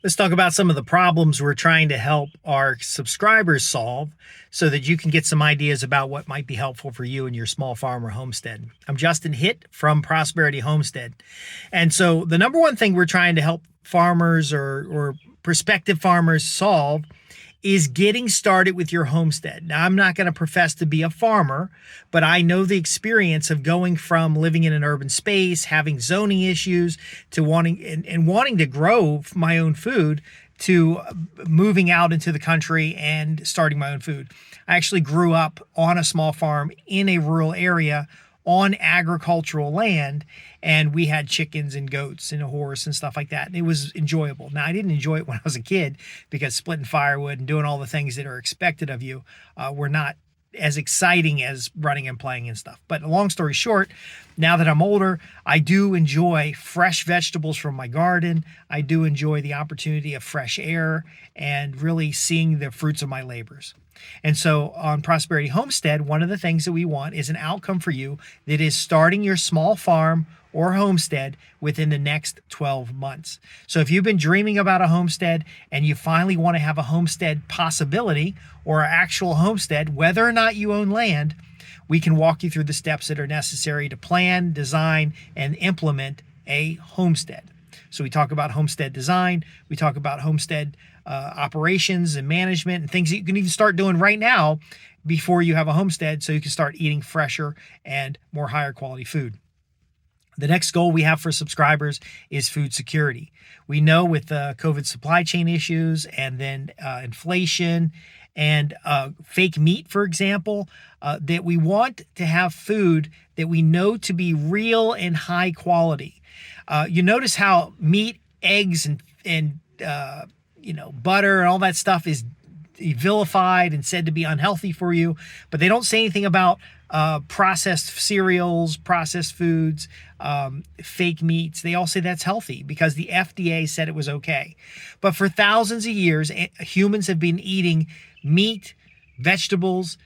Let's talk about some of the problems we're trying to help our subscribers solve so that you can get some ideas about what might be helpful for you and your small farm or homestead. I'm Justin Hitt from Prosperity Homestead. And so, the number one thing we're trying to help farmers or prospective farmers solve is getting started with your homestead. Now, I'm not going to profess to be a farmer, but I know the experience of going from living in an urban space, having zoning issues, to wanting to grow my own food, to moving out into the country and starting my own food. I actually grew up on a small farm in a rural area on agricultural land, and we had chickens and goats and a horse and stuff like that. And it was enjoyable. Now, I didn't enjoy it when I was a kid because splitting firewood and doing all the things that are expected of you were not as exciting as running and playing and stuff. But long story short, now that I'm older, I do enjoy fresh vegetables from my garden. I do enjoy the opportunity of fresh air and really seeing the fruits of my labors. And so on Prosperity Homestead, one of the things that we want is an outcome for you that is starting your small farm or homestead within the next 12 months. So if you've been dreaming about a homestead and you finally want to have a homestead possibility or an actual homestead, whether or not you own land, we can walk you through the steps that are necessary to plan, design, and implement a homestead. So we talk about homestead design, we talk about homestead operations and management and things that you can even start doing right now before you have a homestead so you can start eating fresher and more higher quality food. The next goal we have for subscribers is food security. We know with the COVID supply chain issues and then inflation and fake meat, for example, that we want to have food that we know to be real and high quality. You notice how meat, eggs, and butter and all that stuff is vilified and said to be unhealthy for you, but they don't say anything about processed cereals, processed foods, fake meats. They all say that's healthy because the FDA said it was okay. But for thousands of years, humans have been eating meat, vegetables,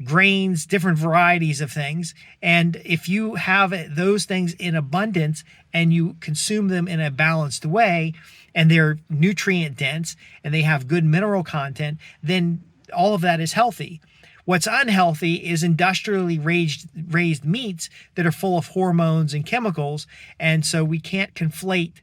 grains, different varieties of things. And if you have those things in abundance and you consume them in a balanced way, and they're nutrient dense and they have good mineral content, then all of that is healthy. What's unhealthy is industrially raised meats that are full of hormones and chemicals. And so we can't conflate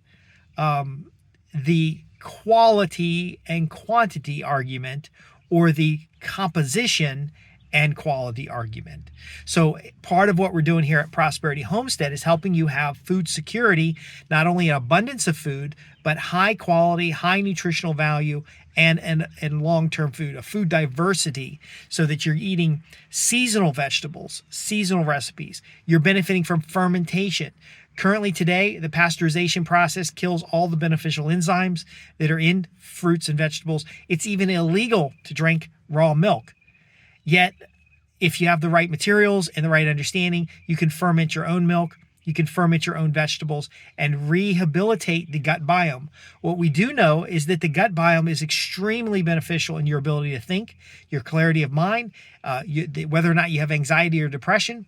the quality and quantity argument or the composition and quality argument. So part of what we're doing here at Prosperity Homestead is helping you have food security, not only an abundance of food, but high quality, high nutritional value, and long-term food, a food diversity, so that you're eating seasonal vegetables, seasonal recipes. You're benefiting from fermentation. Currently today, the pasteurization process kills all the beneficial enzymes that are in fruits and vegetables. It's even illegal to drink raw milk. Yet, if you have the right materials and the right understanding, you can ferment your own milk, you can ferment your own vegetables, and rehabilitate the gut biome. What we do know is that the gut biome is extremely beneficial in your ability to think, your clarity of mind, whether or not you have anxiety or depression,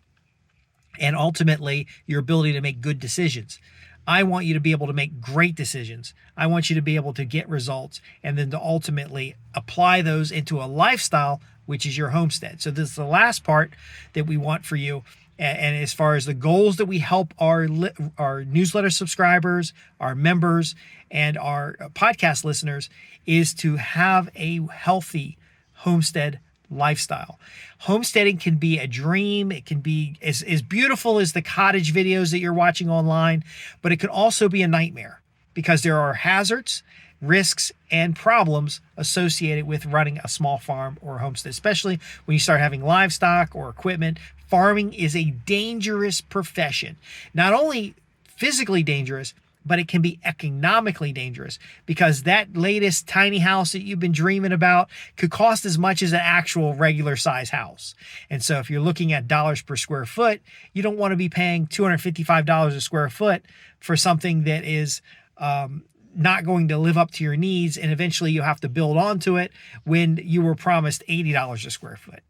and ultimately your ability to make good decisions. I want you to be able to make great decisions. I want you to be able to get results and then to ultimately apply those into a lifestyle, which is your homestead. So this is the last part that we want for you. And as far as the goals that we help our newsletter subscribers, our members, and our podcast listeners is to have a healthy homestead lifestyle. Homesteading can be a dream. It can be as beautiful as the cottage videos that you're watching online, but it can also be a nightmare because there are hazards, risks, and problems associated with running a small farm or homestead, especially when you start having livestock or equipment. Farming is a dangerous profession. Not only physically dangerous, but it can be economically dangerous because that latest tiny house that you've been dreaming about could cost as much as an actual regular size house. And so if you're looking at dollars per square foot, you don't want to be paying $255 a square foot for something that is not going to live up to your needs, and eventually you'll have to build onto it when you were promised $80 a square foot.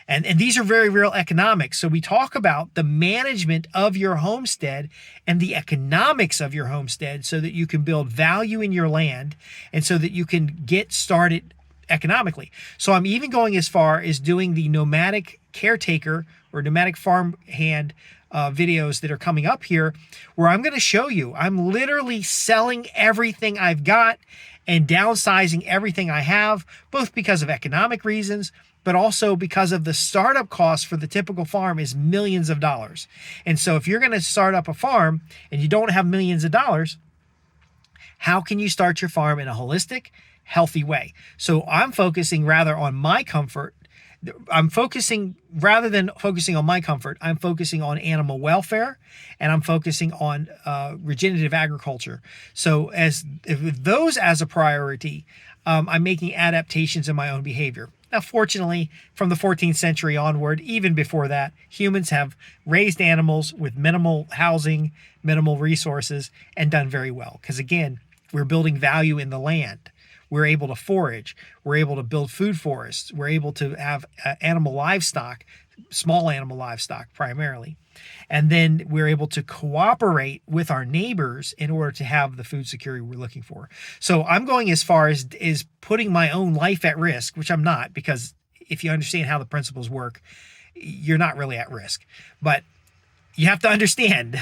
And these are very real economics. So we talk about the management of your homestead and the economics of your homestead so that you can build value in your land and so that you can get started economically. So I'm even going as far as doing the nomadic caretaker or nomadic farm hand videos that are coming up here, where I'm going to show you, I'm literally selling everything I've got and downsizing everything I have, both because of economic reasons, but also because of the startup cost for the typical farm is millions of dollars. And so if you're going to start up a farm and you don't have millions of dollars, how can you start your farm in a holistic, healthy way? So I'm focusing rather on my comfort. Rather than focusing on my comfort, I'm focusing on animal welfare, and I'm focusing on regenerative agriculture. So with those as a priority, I'm making adaptations in my own behavior. Now, fortunately, from the 14th century onward, even before that, humans have raised animals with minimal housing, minimal resources, and done very well. Because again, we're building value in the land. We're able to forage. We're able to build food forests. We're able to have animal livestock, small animal livestock primarily. And then we're able to cooperate with our neighbors in order to have the food security we're looking for. So I'm going as far as putting my own life at risk, which I'm not, because if you understand how the principles work, you're not really at risk. But you have to understand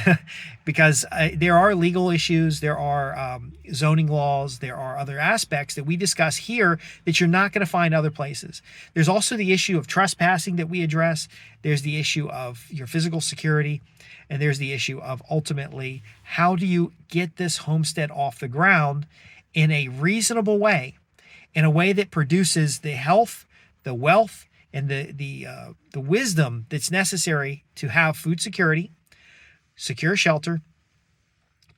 because there are legal issues, there are zoning laws, there are other aspects that we discuss here that you're not going to find other places. There's also the issue of trespassing that we address. There's the issue of your physical security. And there's the issue of ultimately, how do you get this homestead off the ground in a reasonable way, in a way that produces the health, the wealth, and the wisdom that's necessary to have food security, secure shelter,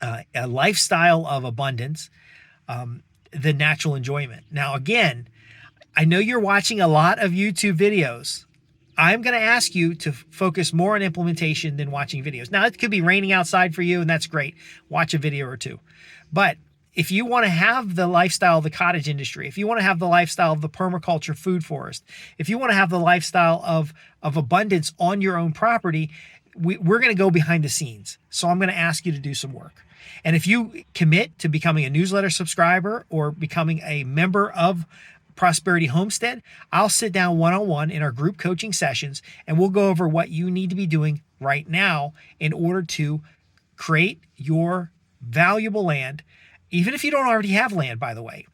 a lifestyle of abundance, the natural enjoyment. Now, again, I know you're watching a lot of YouTube videos. I'm going to ask you to focus more on implementation than watching videos. Now, it could be raining outside for you, and that's great. Watch a video or two. But if you want to have the lifestyle of the cottage industry, if you want to have the lifestyle of the permaculture food forest, if you want to have the lifestyle of abundance on your own property, we're going to go behind the scenes. So I'm going to ask you to do some work. And if you commit to becoming a newsletter subscriber or becoming a member of Prosperity Homestead, I'll sit down one-on-one in our group coaching sessions, and we'll go over what you need to be doing right now in order to create your valuable land. Even if you don't already have land, by the way,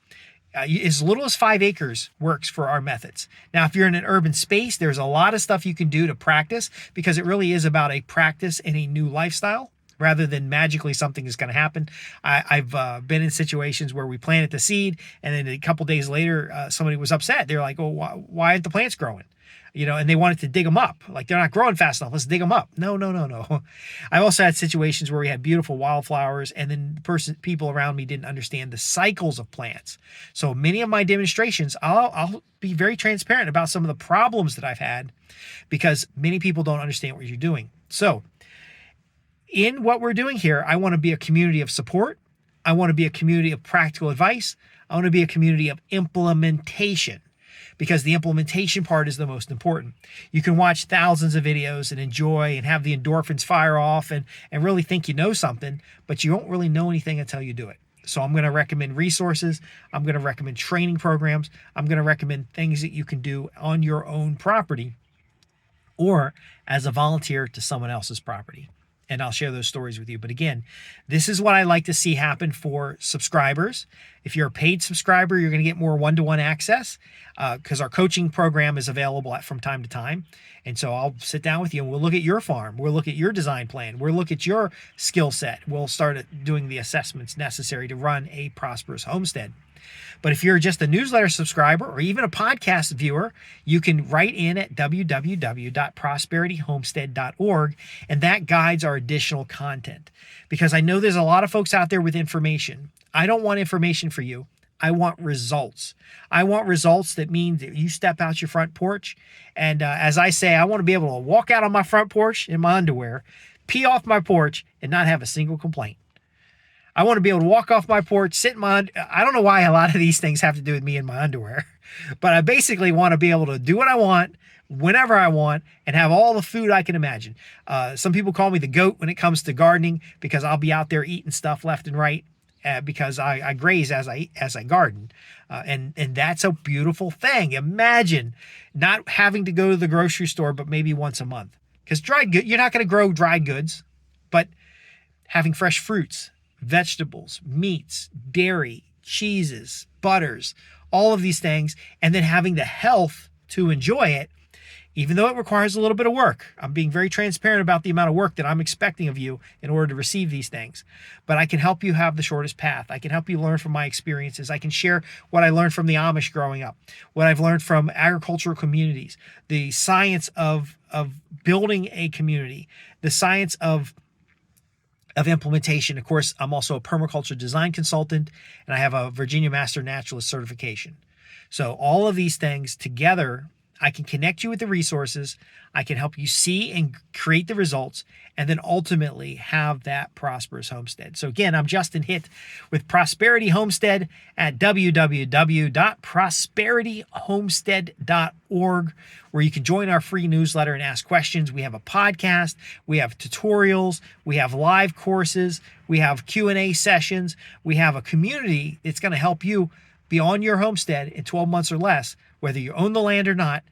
as little as 5 acres works for our methods. Now, if you're in an urban space, there's a lot of stuff you can do to practice, because it really is about a practice and a new lifestyle rather than magically something is going to happen. I've been in situations where we planted the seed, and then a couple days later, somebody was upset. They're like, "Oh, why aren't the plants growing?" And they wanted to dig them up. Like, they're not growing fast enough. Let's dig them up. No. I've also had situations where we had beautiful wildflowers, and then people around me didn't understand the cycles of plants. So many of my demonstrations, I'll be very transparent about some of the problems that I've had, because many people don't understand what you're doing. So in what we're doing here, I want to be a community of support. I want to be a community of practical advice. I want to be a community of implementation, because the implementation part is the most important. You can watch thousands of videos and enjoy and have the endorphins fire off and really think you know something, but you won't really know anything until you do it. So I'm going to recommend resources. I'm going to recommend training programs. I'm going to recommend things that you can do on your own property or as a volunteer to someone else's property. And I'll share those stories with you. But again, this is what I like to see happen for subscribers. If you're a paid subscriber, you're going to get more one-to-one access, because our coaching program is available from time to time. And so I'll sit down with you and we'll look at your farm. We'll look at your design plan. We'll look at your skill set. We'll start doing the assessments necessary to run a prosperous homestead. But if you're just a newsletter subscriber or even a podcast viewer, you can write in at www.prosperityhomestead.org, and that guides our additional content. Because I know there's a lot of folks out there with information. I don't want information for you. I want results. I want results that mean that you step out your front porch. And as I say, I want to be able to walk out on my front porch in my underwear, pee off my porch, and not have a single complaint. I want to be able to walk off my porch, sit in my, I don't know why a lot of these things have to do with me in my underwear, but I basically want to be able to do what I want whenever I want and have all the food I can imagine. Some people call me the goat when it comes to gardening because I'll be out there eating stuff left and right. Because I graze as I garden, and that's a beautiful thing. Imagine not having to go to the grocery store, but maybe once a month. Because dried good, you're not going to grow dried goods, but having fresh fruits, vegetables, meats, dairy, cheeses, butters, all of these things, and then having the health to enjoy it, even though it requires a little bit of work. I'm being very transparent about the amount of work that I'm expecting of you in order to receive these things. But I can help you have the shortest path. I can help you learn from my experiences. I can share what I learned from the Amish growing up, what I've learned from agricultural communities, the science of building a community, the science of implementation. Of course, I'm also a permaculture design consultant, and I have a Virginia Master Naturalist certification. So all of these things together, I can connect you with the resources. I can help you see and create the results, and then ultimately have that prosperous homestead. So again, I'm Justin Hitt with Prosperity Homestead at www.prosperityhomestead.org, where you can join our free newsletter and ask questions. We have a podcast, we have tutorials, we have live courses, we have Q&A sessions, we have a community that's going to help you be on your homestead in 12 months or less, whether you own the land or not,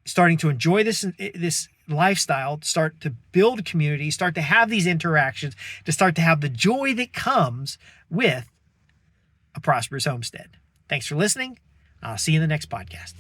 starting to enjoy this lifestyle, start to build community, start to have these interactions, to start to have the joy that comes with a prosperous homestead. Thanks for listening. I'll see you in the next podcast.